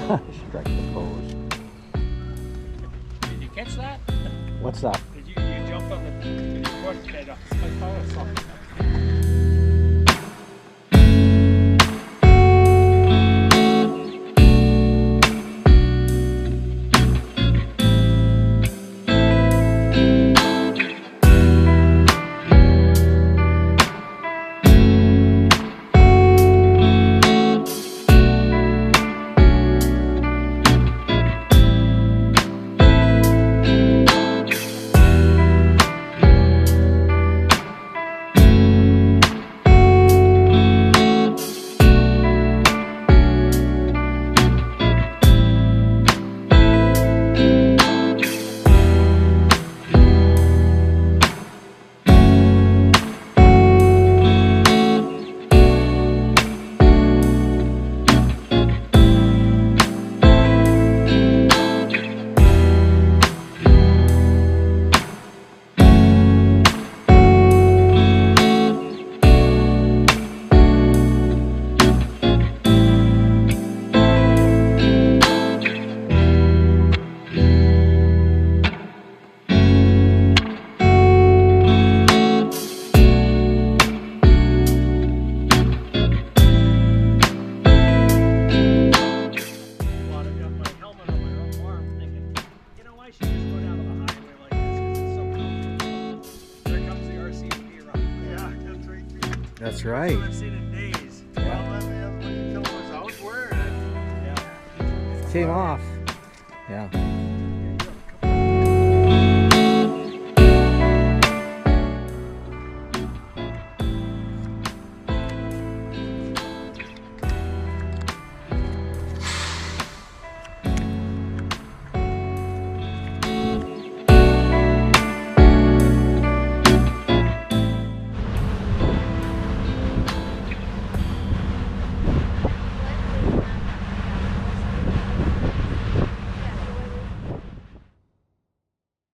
Strike the pose. Did you catch that? What's that? Did you jumped on the foot head off my car or something? That's right. I've seen in days. Yeah. Well, when you tell him I was wearing it. Came off. Yeah.